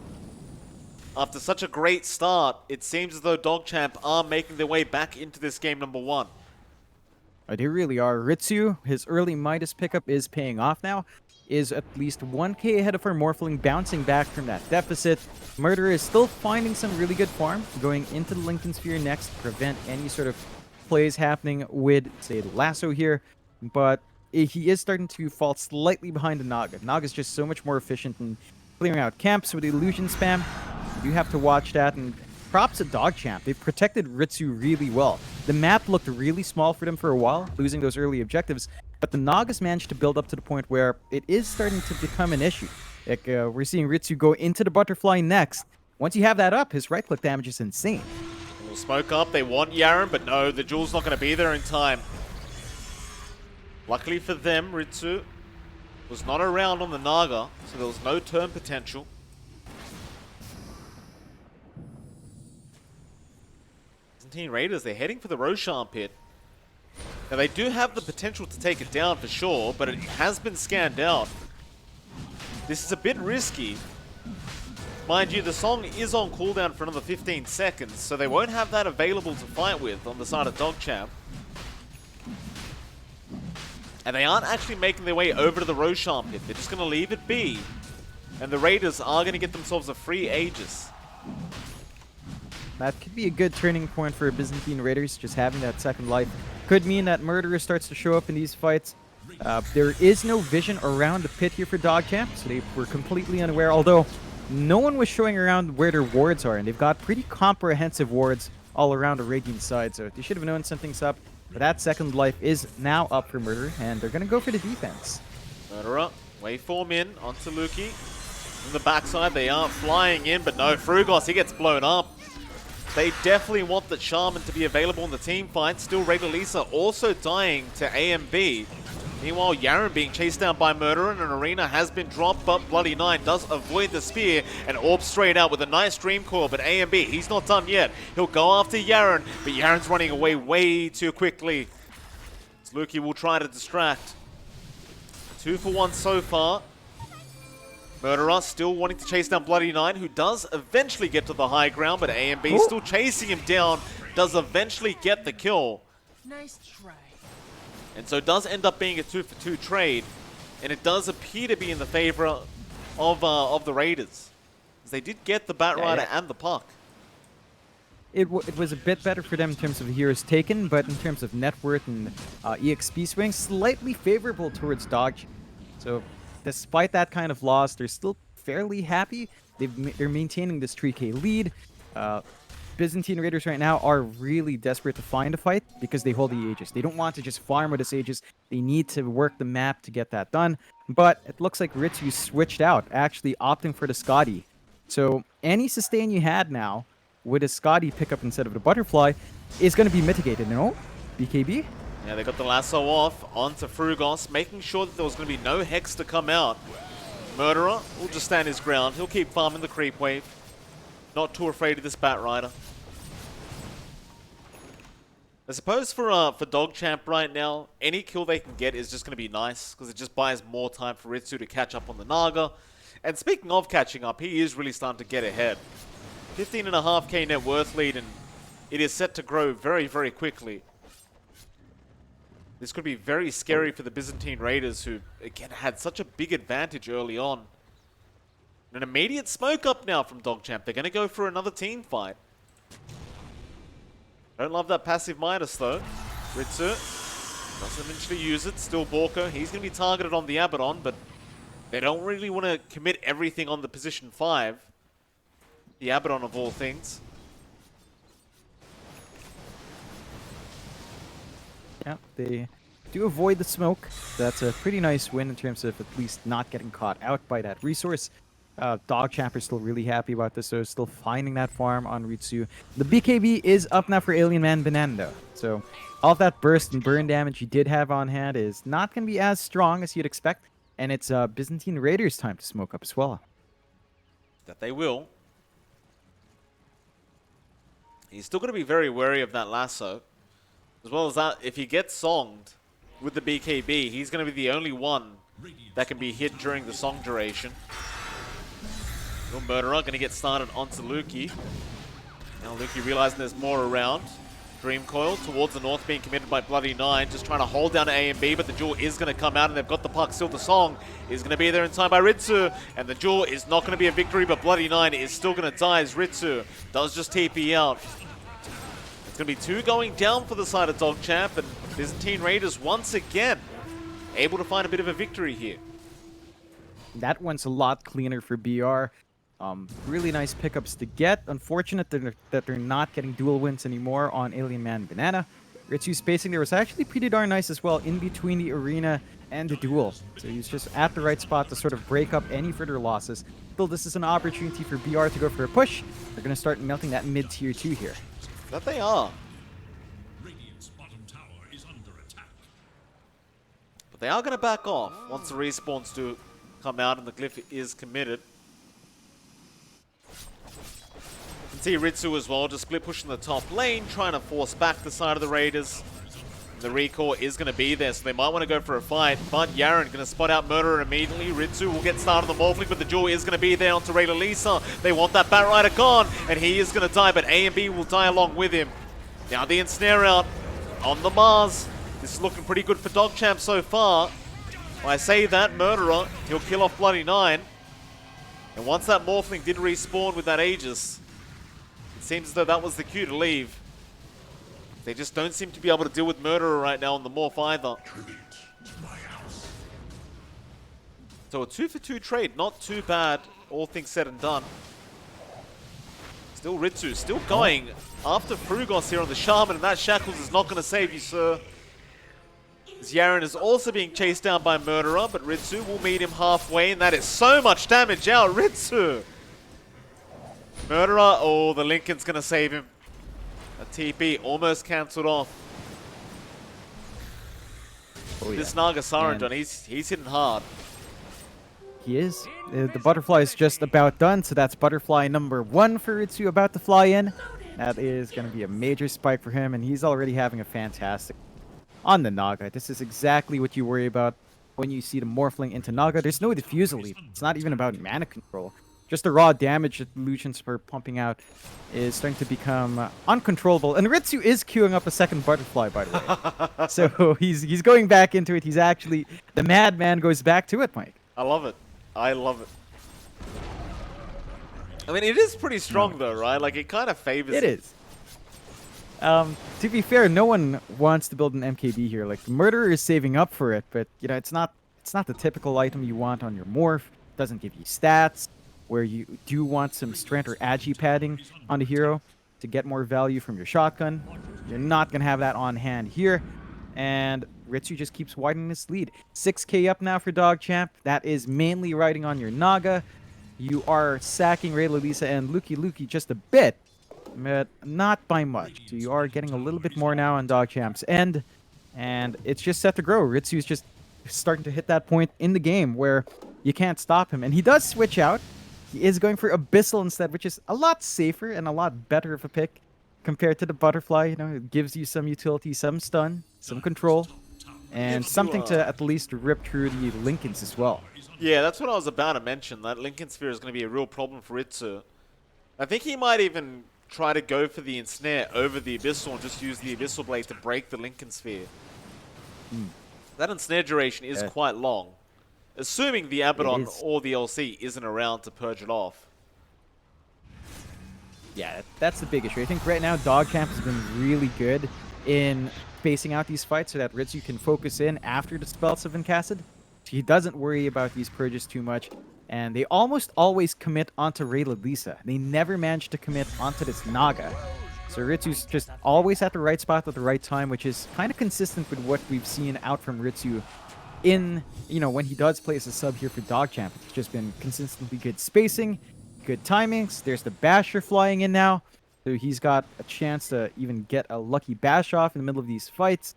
After such a great start, it seems as though DogChamp are making their way back into this game number 1. They really are. Ritsu, his early Midas pickup is paying off now. Is at least 1k ahead of our Morphling, bouncing back from that deficit. Murderer is still finding some really good farm, going into the Lincoln Sphere next to prevent any sort of plays happening with, say, the lasso here. But he is starting to fall slightly behind the Naga. Naga's just so much more efficient in clearing out camps with the illusion spam. You have to watch that, and props to DogChamp. They've protected Ritsu really well. The map looked really small for them for a while, losing those early objectives. But the Nagas managed to build up to the point where it is starting to become an issue. Like, we're seeing Ritsu go into the butterfly next. Once you have that up, his right-click damage is insane. We'll smoke up. They want Yaren, but no, the jewel's not going to be there in time. Luckily for them, Ritsu Was not around on the Naga, so there was no turn potential. Byzantine Raiders, they're heading for the Roshan pit. Now they do have the potential to take it down for sure, but it has been scanned out. This is a bit risky. Mind you, the song is on cooldown for another 15 seconds, so they won't have that available to fight with on the side of DogChamp. And they aren't actually making their way over to the Roshan pit. They're just going to leave it be. And the Raiders are going to get themselves a free Aegis. That could be a good turning point for Byzantine Raiders, just having that second life. Could mean that Murderer starts to show up in these fights. There is no vision around the pit here for DogChamp, so they were completely unaware, although no one was showing around where their wards are, and they've got pretty comprehensive wards all around the Radiant side, so they should have known something's up. But that second life is now up for Murderer, and they're going to go for the defense. Murderer, waveform in onto Luki. From the backside, they aren't flying in, but no, Frugos, he gets blown up. They definitely want the Shaman to be available in the team fight. Still, Regalisa also dying to AMB. Meanwhile, Yaren being chased down by Murderer, and an arena has been dropped, but Bloody Nine does avoid the spear and Orb straight out with a nice Dream Coil, but AMB, he's not done yet. He'll go after Yaren, but Yaren's running away way too quickly. So Luki will try to distract. 2 for 1 so far. Murderer still wanting to chase down Bloody Nine, who does eventually get to the high ground, but AMB still chasing him down, does eventually get the kill. Nice try. And so it does end up being a 2 for 2 trade, and it does appear to be in the favor of the Raiders. As they did get the Batrider and the puck. It was a bit better for them in terms of the heroes taken, but in terms of net worth and EXP swing, slightly favorable towards DogChamp. So despite that kind of loss, they're still fairly happy. They're maintaining this 3k lead. Byzantine Raiders right now are really desperate to find a fight because they hold the Aegis. They don't want to just farm with this Aegis. They need to work the map to get that done. But it looks like Ritsu switched out, actually opting for the Scotty. So any sustain you had now with a Scotty pickup instead of the Butterfly is going to be mitigated, no? BKB? Yeah, they got the lasso off onto Frugos, making sure that there was going to be no Hex to come out. Murderer will just stand his ground. He'll keep farming the creep wave. Not too afraid of this Batrider. I suppose for DogChamp right now, any kill they can get is just going to be nice, because it just buys more time for Ritsu to catch up on the Naga. And speaking of catching up, he is really starting to get ahead. 15.5k net worth lead, and it is set to grow very, very quickly. This could be very scary for the Byzantine Raiders, who, again, had such a big advantage early on. An immediate smoke up now from DogChamp. They're going to go for another team fight. Don't love that passive Midas, though. Ritsu does eventually use it. Still Borko. He's going to be targeted on the Abaddon, but they don't really want to commit everything on the position 5. The Abaddon of all things. Yeah, they do avoid the smoke. That's a pretty nice win in terms of at least not getting caught out by that resource. DogChamp is still really happy about this, so still finding that farm on Ritsu. The BKB is up now for Alien Man Banana, though. So all of that burst and burn damage he did have on hand is not going to be as strong as you'd expect. And it's Byzantine Raiders' time to smoke up as well. That they will. He's still going to be very wary of that lasso. As well as that, if he gets songed with the BKB, he's going to be the only one that can be hit during the song duration. Little Murderer going to get started onto Luki. Now Luki realizing there's more around. Dream Coil towards the north being committed by Bloody Nine, just trying to hold down A and B, but the Jewel is going to come out and they've got the puck. Still the song is going to be there in time by Ritsu, and the Jewel is not going to be a victory, but Bloody Nine is still going to die as Ritsu does just TP out. It's going to be 2 going down for the side of DogChamp, and Byzantine Raiders once again able to find a bit of a victory here. That one's a lot cleaner for BR. Really nice pickups to get. Unfortunate that they're not getting dual wins anymore on Alien Man Banana. Ritsu's spacing there was actually pretty darn nice as well in between the arena and the duel. So he's just at the right spot to sort of break up any further losses. Still, this is an opportunity for BR to go for a push. They're going to start melting that mid-tier 2 here. That they are. But they are going to back off once the respawns do come out and the glyph is committed. You can see Ritsu as well, just split pushing the top lane, trying to force back the side of the Raiders. The recall is going to be there, so they might want to go for a fight. But Yaren going to spot out Murderer immediately. Ritsu will get started on the Morphling, but the duel is going to be there onto Rayla Lisa. They want that Batrider gone, and he is going to die, but A and B will die along with him. Now the Ensnare out on the Mars. This is looking pretty good for DogChamp so far. When I say that, Murderer, he'll kill off Bloody Nine. And once that Morphling did respawn with that Aegis, it seems as though that was the cue to leave. They just don't seem to be able to deal with Murderer right now on the Morph either. So a 2-for-2 trade, not too bad, all things said and done. Still Ritsu, still going after Frugos here on the Shaman, and that Shackles is not going to save you, sir. Yaren is also being chased down by Murderer, but Ritsu will meet him halfway, and that is so much damage out, Ritsu! Murderer, oh, the Lincoln's going to save him. A TP almost cancelled off. Oh, yeah. This Naga Saranjan, he's hitting hard. He is. The butterfly is just about done, so that's butterfly number 1 for Ritsu about to fly in. That is going to be a major spike for him, and he's already having a fantastic on the Naga. This is exactly what you worry about when you see the Morphling into Naga. There's no diffusal even. It's not even about mana control. Just the raw damage that Lucians are pumping out is starting to become uncontrollable. And Ritsu is queuing up a second butterfly, by the way. So he's going back into it. He's actually... The madman goes back to it, Mike. I love it. I love it. I mean, it is pretty strong, though, right? Like, it kind of favors it. It is. To be fair, no one wants to build an MKB here. Like, the Murderer is saving up for it, but, you know, it's not the typical item you want on your Morph. It doesn't give you stats. Where you do want some strength or agi padding on the hero to get more value from your shotgun. You're not going to have that on hand here. And Ritsu just keeps widening his lead. 6k up now for DogChamp. That is mainly riding on your Naga. You are sacking Rayla Lisa and Luki just a bit, but not by much. So you are getting a little bit more now on DogChamp's end. And it's just set to grow. Ritsu's just starting to hit that point in the game where you can't stop him. And he does switch out. He is going for Abyssal instead, which is a lot safer and a lot better of a pick compared to the Butterfly. You know, it gives you some utility, some stun, some control, and something to at least rip through the Lincolns as well. Yeah, that's what I was about to mention. That Lincoln Sphere is going to be a real problem for Ritsu. I think he might even try to go for the Ensnare over the Abyssal and just use the Abyssal Blade to break the Lincoln Sphere. That Ensnare duration is quite long. Assuming the Abaddon or the LC isn't around to purge it off. Yeah, that's the big issue. I think right now DogChamp has been really good in spacing out these fights so that Ritsu can focus in after the spells have been casted. He doesn't worry about these purges too much. And they almost always commit onto Rayla Lisa. They never manage to commit onto this Naga. So Ritsu's just always at the right spot at the right time, which is kind of consistent with what we've seen out from Ritsu in, you know, when he does play as a sub here for DogChamp. It's just been consistently good spacing, good timings. There's the Basher flying in now. So he's got a chance to even get a lucky bash off in the middle of these fights.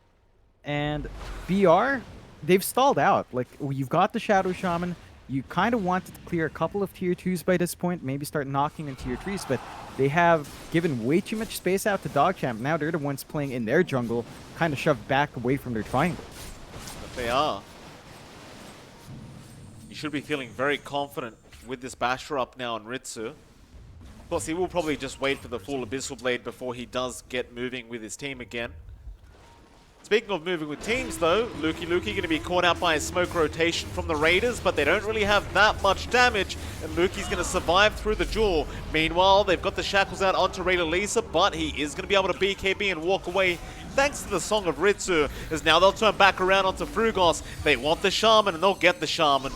And BR, they've stalled out. Like, you've got the Shadow Shaman. You kind of wanted to clear a couple of tier 2s by this point, maybe start knocking in tier 3s, but they have given way too much space out to DogChamp. Now they're the ones playing in their jungle, kind of shoved back away from their triangle. But they are. You should be feeling very confident with this Basher up now on Ritsu. Of course, he will probably just wait for the full Abyssal Blade before he does get moving with his team again. Speaking of moving with teams, though, Luki going to be caught out by a smoke rotation from the Raiders, but they don't really have that much damage, and Luki's going to survive through the duel. Meanwhile, they've got the Shackles out onto Rayla Lisa, but he is going to be able to BKB and walk away thanks to the Song of Ritsu, as now they'll turn back around onto Frugos. They want the Shaman, and they'll get the Shaman.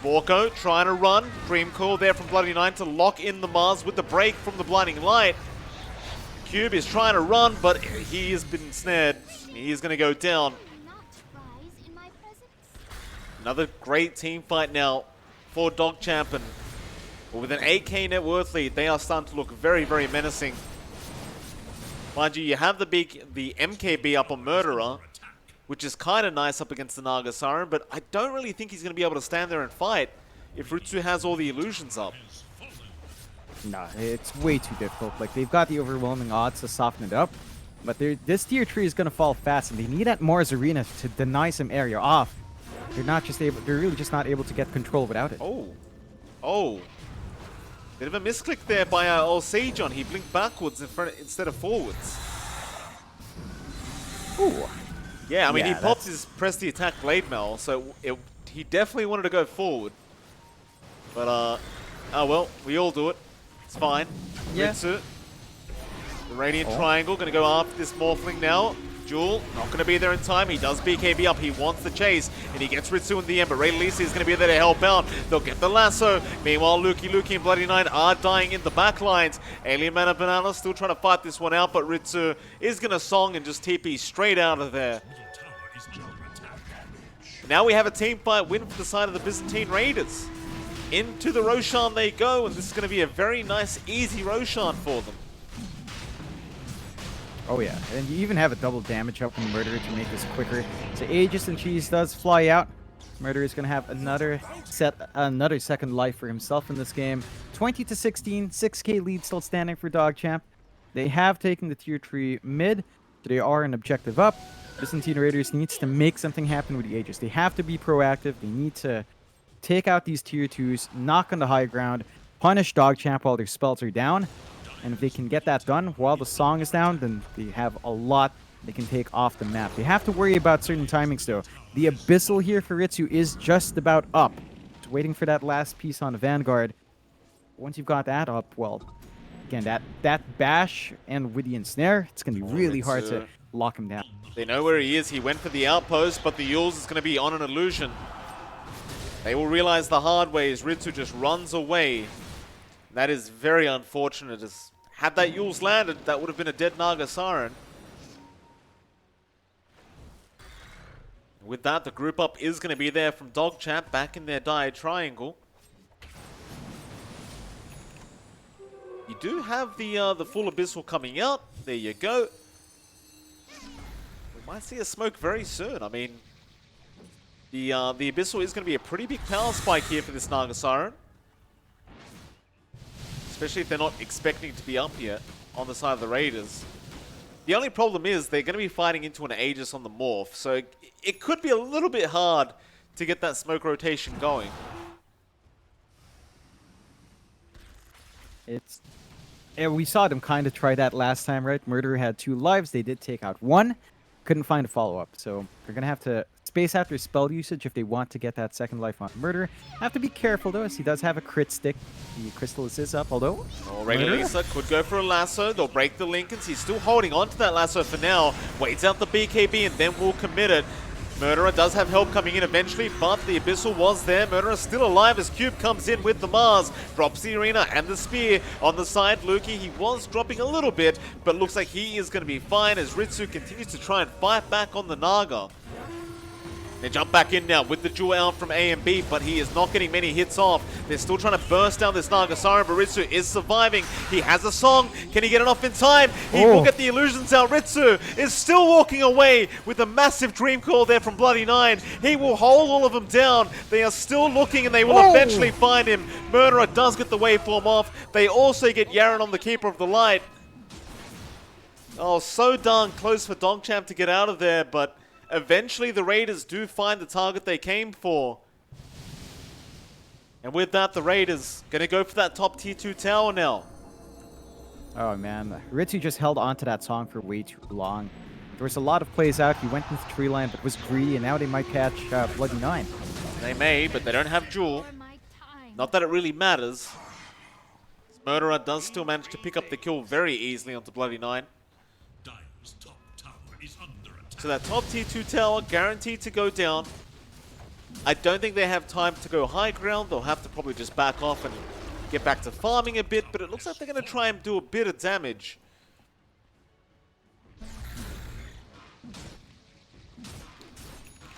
Vorko trying to run. Dream Coil there from Bloody Nine to lock in the Mars with the break from the Blinding Light. Cube is trying to run, but he has been snared. He is going to go down. Another great team fight now for DogChamp, and with an 8k net worth lead, they are starting to look very, very menacing. Mind you, you have the MKB up on Murderer, which is kind of nice up against the Naga Siren, but I don't really think he's going to be able to stand there and fight if Ritsu has all the illusions up. Nah, it's way too difficult. Like, they've got the overwhelming odds to soften it up, but this tier 3 is going to fall fast, and they need that Mars Arena to deny some area off. They're really just not able to get control without it. Oh. Bit of a misclick there by old Sejon. He blinked backwards instead of forwards. Ooh. Yeah, I mean, Yeah, he popped his press the attack blade mail, so he definitely wanted to go forward. But, oh well, we all do it. It's fine. Yeah. Ritsu, the Radiant Triangle, going to go after this Morphling now. Jewel, not going to be there in time. He does BKB up. He wants the chase, and he gets Ritsu in the end, but Ray Lisa is going to be there to help out. They'll get the lasso. Meanwhile, Luki and Bloody Nine are dying in the back lines. Alien Man and Banana still trying to fight this one out, but Ritsu is going to song and just TP straight out of there. Now we have a team fight win for the side of the Byzantine Raiders. Into the Roshan they go, and this is going to be a very nice, easy Roshan for them. Oh yeah, and you even have a double damage up from Murderer to make this quicker. So Aegis and Cheese does fly out. Murderer is going to have another second life for himself in this game. 20-16, 6k lead still standing for DogChamp. They have taken the tier 3 mid, so they are an objective up. Byzantine Raiders needs to make something happen with the Aegis. They have to be proactive. They need to take out these tier 2s, knock on the high ground, punish DogChamp while their spells are down. And if they can get that done while the song is down, then they have a lot they can take off the map. They have to worry about certain timings, though. The Abyssal here for Ritsu is just about up. Just waiting for that last piece on the Vanguard. Once you've got that up, well, again, that bash and with the ensnare, it's going to be really hard to lock him down. They know where he is. He went for the outpost, but the Yules is going to be on an illusion. They will realize the hard way as Ritsu just runs away. That is very unfortunate. As had that Yules landed, that would have been a dead Naga Siren. With that, the group up is going to be there from DogChamp back in their Dire Triangle. You do have the full Abyssal coming out. There you go. We might see a smoke very soon. I mean, the Abyssal is going to be a pretty big power spike here for this Naga Siren. Especially if they're not expecting to be up yet on the side of the Raiders. The only problem is they're going to be fighting into an Aegis on the Morph, so it could be a little bit hard to get that smoke rotation going. Yeah, we saw them kind of try that last time, right? Murderer had 2 lives. They did take out 1. Couldn't find a follow-up, so they're going to have to space out their spell usage if they want to get that second life on Murderer. Have to be careful, though, as he does have a crit stick. The Crystallis is up, although... Already Lisa could go for a lasso. They'll break the Lincolns. He's still holding on to that lasso for now. Waits out the BKB and then will commit it. Murderer does have help coming in eventually, but the Abyssal was there. Murderer still alive as Cube comes in with the Mars. Drops the Arena and the Spear. On the side, Luki, he was dropping a little bit, but looks like he is going to be fine as Ritsu continues to try and fight back on the Naga. They jump back in now with the duel out from A and B, but he is not getting many hits off. They're still trying to burst down this Naga Siren, but Ritsu is surviving. He has a song. Can he get it off in time? He will get the illusions out. Ritsu is still walking away with a massive dream call there from Bloody Nine. He will hold all of them down. They are still looking and they will eventually find him. Murderer does get the waveform off. They also get Yaren on the Keeper of the Light. Oh, so darn close for DogChamp to get out of there, but eventually the Raiders do find the target they came for. And with that, the Raiders going to go for that top tier 2 tower now. Oh man, Ritsu just held on to that song for way too long. There was a lot of plays out. He went into the tree line but was greedy, and now they might catch Bloody Nine. They may, but they don't have Jewel. Not that it really matters. Murderer does still manage to pick up the kill very easily onto Bloody Nine. So that top tier 2 tower guaranteed to go down. I don't think they have time to go high ground. They'll have to probably just back off and get back to farming a bit, but it looks like they're going to try and do a bit of damage.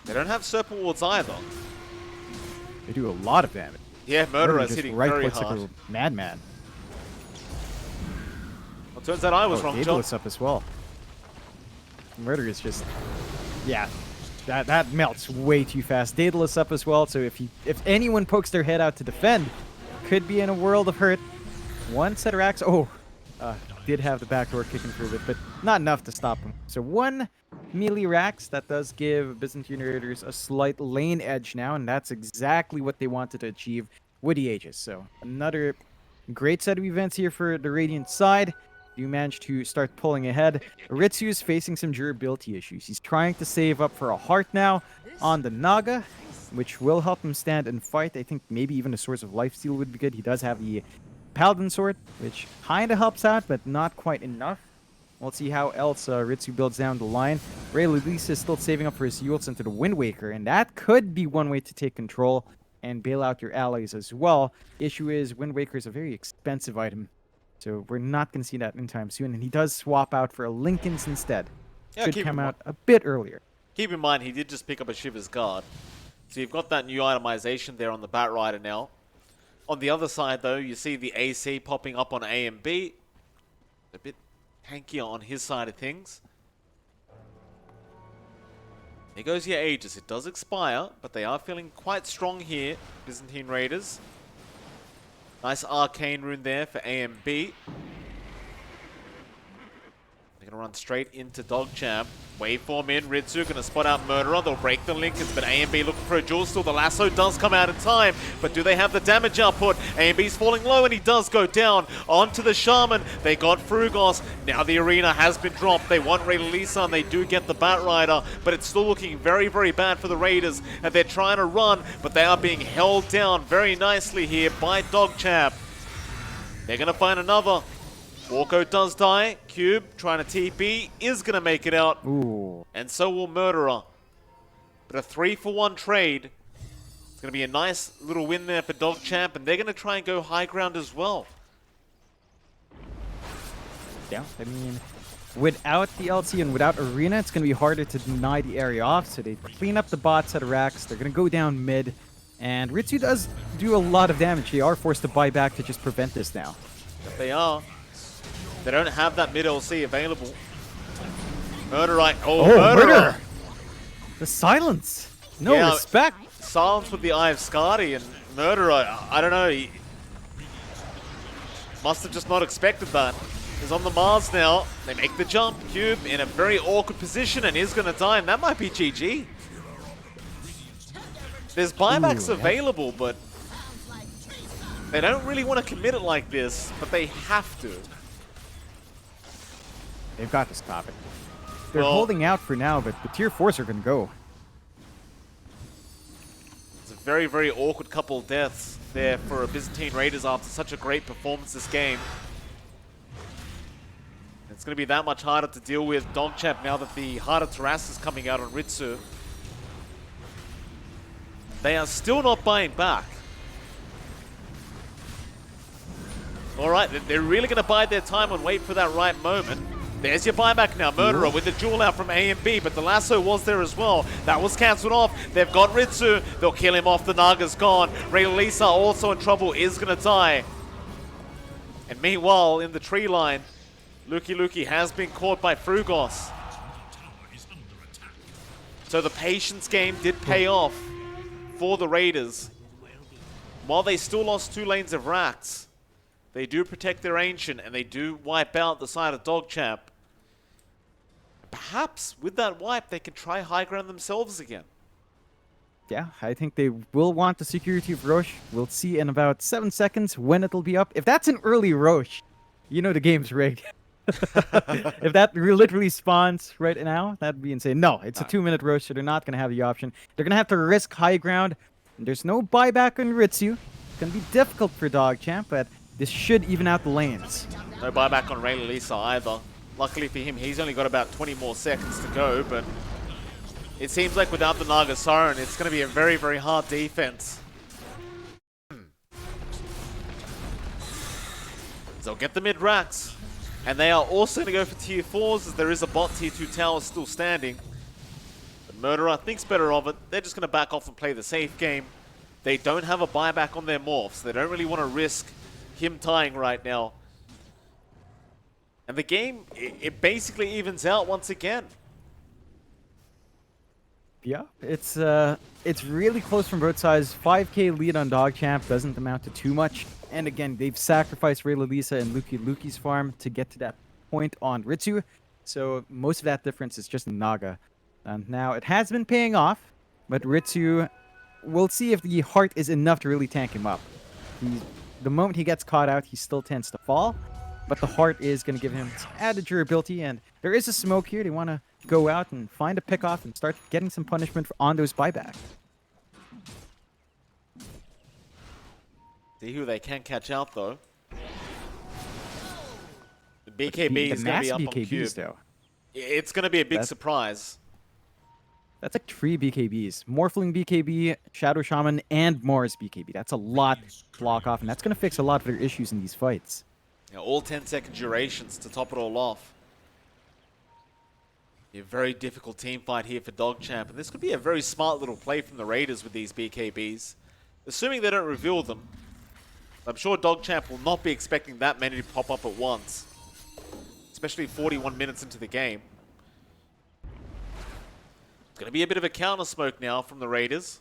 They don't have Serpent Wards either. They do a lot of damage. Yeah, Murderer is hitting very hard. Like a madman. Well, turns out I was wrong, John. Up as well. Murder is just, yeah, that melts way too fast. Daedalus up as well, so if anyone pokes their head out to defend, could be in a world of hurt. One set of racks. Oh, did have the backdoor kicking through it, but not enough to stop him. So one melee racks, that does give Byzantine Raiders a slight lane edge now, and that's exactly what they wanted to achieve with the Aegis. So another great set of events here for the Radiant side. You managed to start pulling ahead. Ritsu is facing some durability issues. He's trying to save up for a heart now on the Naga, which will help him stand and fight. I think maybe even a Source of Lifesteal would be good. He does have the Paladin Sword, which kind of helps out, but not quite enough. We'll see how else Ritsu builds down the line. Ray Lulisa is still saving up for his Yules into the Wind Waker, and that could be one way to take control and bail out your allies as well. Issue is, Wind Waker is a very expensive item, so we're not going to see that anytime soon, and he does swap out for a Linken's instead. Yeah, should come out a bit earlier. Keep in mind, he did just pick up a Shiver's Guard. So you've got that new itemization there on the Bat Rider now. On the other side, though, you see the AC popping up on A and B. A bit hankier on his side of things. There goes your Aegis. It does expire, but they are feeling quite strong here, Byzantine Raiders. Nice Arcane Rune there for A and B. They're going to run straight into DogChamp. Waveform in, Ritsu going to spot out Murderer. They'll break the Linken's, but A and B looking for a duel still. The lasso does come out in time, but do they have the damage output? A and B's falling low, and he does go down onto the Shaman. They got Frugos. Now the arena has been dropped. They want Ray Lisa, and they do get the Bat Rider, but it's still looking very, very bad for the Raiders, and they're trying to run, but they are being held down very nicely here by DogChamp. They're going to find another. Walko does die. Cube trying to TP is going to make it out. Ooh. And so will Murderer. But a 3-for-1 trade. It's going to be a nice little win there for DogChamp, and they're going to try and go high ground as well. Yeah, I mean, without the LC and without Arena, it's going to be harder to deny the area off. So they clean up the bot set of racks. They're going to go down mid. And Ritsu does do a lot of damage. They are forced to buy back to just prevent this now. They are. They don't have that mid LC available. Murderer. Oh, Murderer! The silence. No respect. Silence with the Eye of Skadi, and Murderer, I don't know. He must have just not expected that. He's on the Mars now. They make the jump. Cube in a very awkward position and is going to die, and that might be GG. There's buybacks available, but they don't really want to commit it like this, but they have to. They've got to stop it. They're holding out for now, but the tier 4s are going to go. It's a very, very awkward couple of deaths there for Byzantine Raiders after such a great performance this game. It's going to be that much harder to deal with DogChamp now that the Heart of Taras is coming out on Ritsu. They are still not buying back. Alright, they're really going to bide their time and wait for that right moment. There's your buyback now. Murderer with the duel out from A and B, but the lasso was there as well. That was cancelled off. They've got Ritsu. They'll kill him off. The Naga's gone. Ray Lisa also in trouble, is going to die. And meanwhile, in the tree line, Luki has been caught by Frugos. So the patience game did pay off for the Raiders. While they still lost 2 lanes of racks, they do protect their Ancient, and they do wipe out the side of DogChamp. Perhaps with that wipe, they can try high ground themselves again. Yeah, I think they will want the security of Roche. We'll see in about 7 seconds when it'll be up. If that's an early Roche, you know the game's rigged. If that literally spawns right now, that'd be insane. No, it's a 2-minute Roche, so they're not going to have the option. They're going to have to risk high ground. There's no buyback on Ritsu. It's going to be difficult for DogChamp, but this should even out the lanes. No buyback on Ray Lisa either. Luckily for him, he's only got about 20 more seconds to go, but it seems like without the Naga Siren, it's going to be a very, very hard defense. They'll get the mid-racks, and they are also going to go for tier 4s as there is a bot tier 2 tower still standing. But Murderer thinks better of it. They're just going to back off and play the safe game. They don't have a buyback on their morphs. They don't really want to risk him tying right now. And the game, it basically evens out once again. Yeah, it's really close from both sides. 5k lead on DogChamp doesn't amount to too much. And again, they've sacrificed Ray Lisa and Luki's farm to get to that point on Ritsu. So most of that difference is just Naga. And now it has been paying off, but Ritsu, we'll see if the heart is enough to really tank him up. The moment he gets caught out, he still tends to fall, but the heart is going to give him added durability, and there is a smoke here. They want to go out and find a pick-off and start getting some punishment on those buybacks. See who they can catch out, though. The BKB is going to be up on Cube. Though. It's going to be a big surprise. That's like 3 BKBs. Morphling BKB, Shadow Shaman, and Morris BKB. That's a lot to block off, and that's going to fix a lot of their issues in these fights. Yeah, all 10-second durations to top it all off. A very difficult team fight here for DogChamp, and this could be a very smart little play from the Raiders with these BKBs. Assuming they don't reveal them, I'm sure DogChamp will not be expecting that many to pop up at once. Especially 41 minutes into the game. It's going to be a bit of a counter smoke now from the Raiders.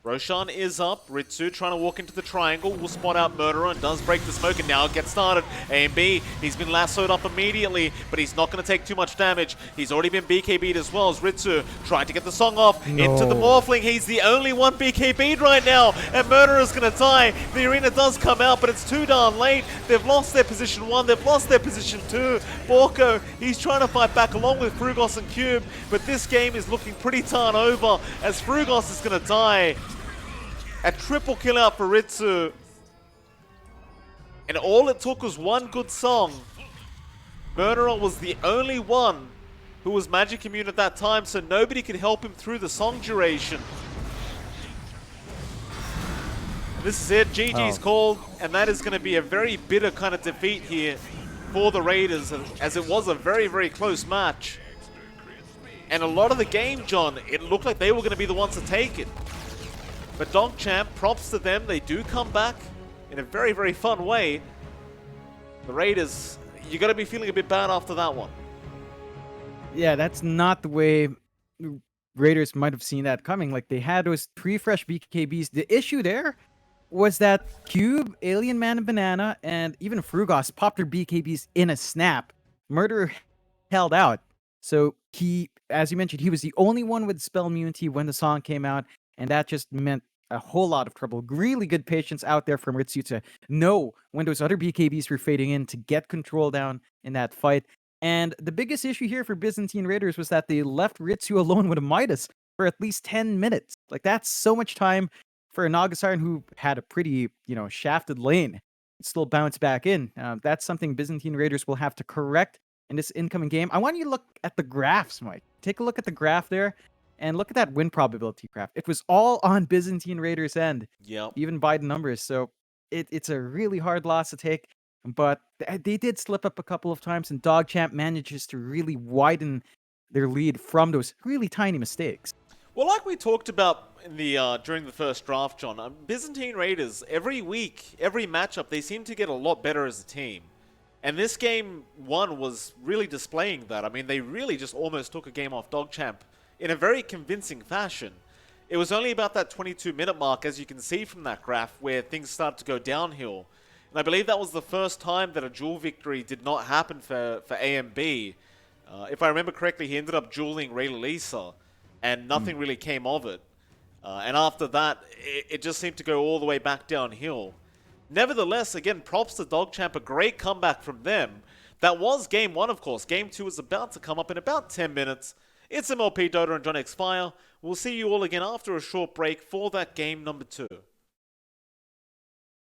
Roshan is up. Ritsu trying to walk into the triangle. Will spot out Murderer and does break the smoke, and now it gets started. A and B, he's been lassoed up immediately, but he's not going to take too much damage. He's already been BKB'd as well as Ritsu trying to get the song off into the Morphling. He's the only one BKB'd right now, and Murderer's going to die. The arena does come out, but it's too darn late. They've lost their position 1. They've lost their position 2. Borko, he's trying to fight back along with Frugos and Cube, but this game is looking pretty darn over as Frugos is going to die. A triple kill out for Ritsu. And all it took was one good song. Murderer was the only one who was magic immune at that time, so nobody could help him through the song duration. And this is it, GG's called, and that is going to be a very bitter kind of defeat here for the Raiders, as it was a very, very close match. And a lot of the game, John, it looked like they were going to be the ones to take it. But DogChamp, props to them. They do come back in a very, very fun way. The Raiders, you got to be feeling a bit bad after that one. Yeah, that's not the way Raiders might have seen that coming. Like, they had those 3 fresh BKBs. The issue there was that Cube, Alien Man, and Banana, and even Frugos popped their BKBs in a snap. Murderer held out. So he, as you mentioned, he was the only one with spell immunity when the song came out. And that just meant a whole lot of trouble. Really good patience out there from Ritsu to know when those other BKBs were fading in to get control down in that fight. And the biggest issue here for Byzantine Raiders was that they left Ritsu alone with a Midas for at least 10 minutes. Like, that's so much time for a Naga Siren who had a pretty, shafted lane. Still bounce back in. That's something Byzantine Raiders will have to correct in this incoming game. I want you to look at the graphs, Mike. Take a look at the graph there. And look at that win probability graph. It was all on Byzantine Raiders' end, even by the numbers. So it's a really hard loss to take. But they did slip up a couple of times, and DogChamp manages to really widen their lead from those really tiny mistakes. Well, like we talked about in the during the first draft, John, Byzantine Raiders, every week, every matchup, they seem to get a lot better as a team. And this game 1 was really displaying that. I mean, they really just almost took a game off DogChamp in a very convincing fashion. It was only about that 22-minute mark, as you can see from that graph, where things started to go downhill. And I believe that was the first time that a duel victory did not happen for AMB. If I remember correctly, he ended up dueling Ray Lisa, and nothing really came of it. And after that, it just seemed to go all the way back downhill. Nevertheless, again, props to DogChamp, a great comeback from them. That was game 1, of course. Game 2 is about to come up in about 10 minutes. It's MLP Dota and JohnXFire. We'll see you all again after a short break for that game number 2.